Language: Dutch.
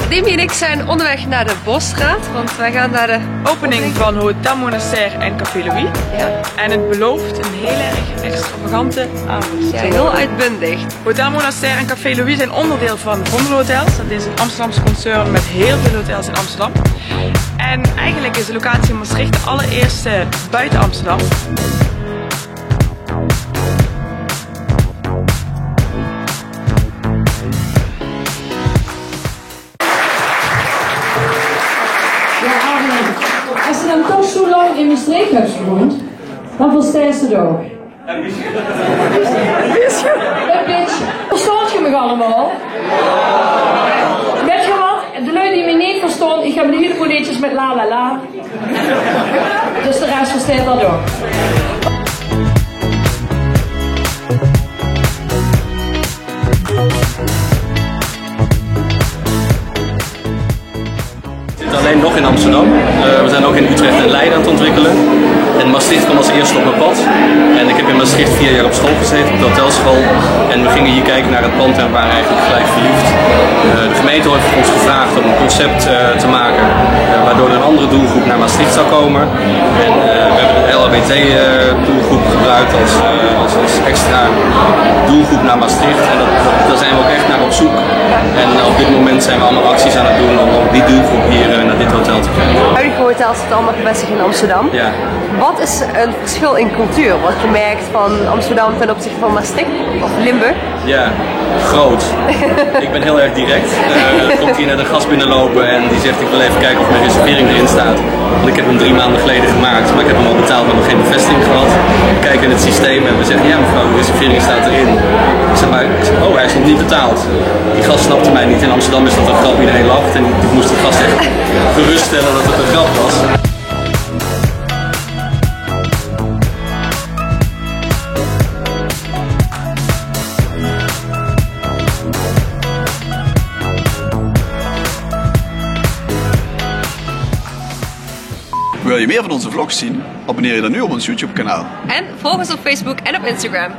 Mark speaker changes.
Speaker 1: Demi en ik zijn onderweg naar de Bosstraat, want wij gaan naar de
Speaker 2: opening van Hotel Monastère en Café Louis.
Speaker 1: Ja.
Speaker 2: En het belooft een heel erg extravagante avond.
Speaker 1: Ja, heel uitbundig.
Speaker 2: Hotel Monastère en Café Louis zijn onderdeel van Vondel Hotels. Dat is een Amsterdamse concern met heel veel hotels in Amsterdam. En eigenlijk is de locatie in Maastricht de allereerste buiten Amsterdam.
Speaker 3: Als je dan toch zo lang in Maastricht hebt gewoond, dan verstaat ze het ook. Een beetje. Verstaat je me allemaal? Weet je wat? De lui die me niet verstonden, ik heb een heleboel liedjes met la la la. Dus de rest verstaat dat ook.
Speaker 4: Alleen nog in Amsterdam. We zijn ook in Utrecht en Leiden aan het ontwikkelen. En Maastricht kwam als eerste op mijn pad. En ik heb in Maastricht 4 jaar op school gezeten, op de hotelschool. En we gingen hier kijken naar het pand en we waren eigenlijk gelijk verliefd. De gemeente heeft ons gevraagd om een concept te maken waardoor er een andere doelgroep naar Maastricht zou komen. En we hebben de LHBT doelgroep gebruikt als extra doelgroep naar Maastricht. En daar zijn we ook echt naar op zoek. En op dit moment zijn we allemaal acties aan het doen om die doelgroep hier naar dit hotel te krijgen.
Speaker 1: Huidige hotels zitten allemaal gevestigd in Amsterdam.
Speaker 4: Ja.
Speaker 1: Wat is een verschil in cultuur wat je merkt van Amsterdam ten opzichte van Maastricht of Limburg?
Speaker 4: Ja, groot. Ik ben heel erg direct. Er komt hier net een gast binnenlopen en die zegt ik wil even kijken of mijn reservering erin staat. Want ik heb hem 3 maanden geleden gemaakt, maar ik heb hem al betaald maar nog geen bevestiging gehad. We kijken in het systeem en we zeggen ja mevrouw, de reservering staat erin. Ik zeg maar, oh hij is nog niet betaald. Die gast snapte mij niet. In Amsterdam is dat een grap, iedereen lacht en ik moest de gast echt geruststellen dat het een grap was.
Speaker 5: Wil je meer van onze vlogs zien? Abonneer je dan nu op ons YouTube kanaal.
Speaker 1: En volg ons op Facebook en op Instagram.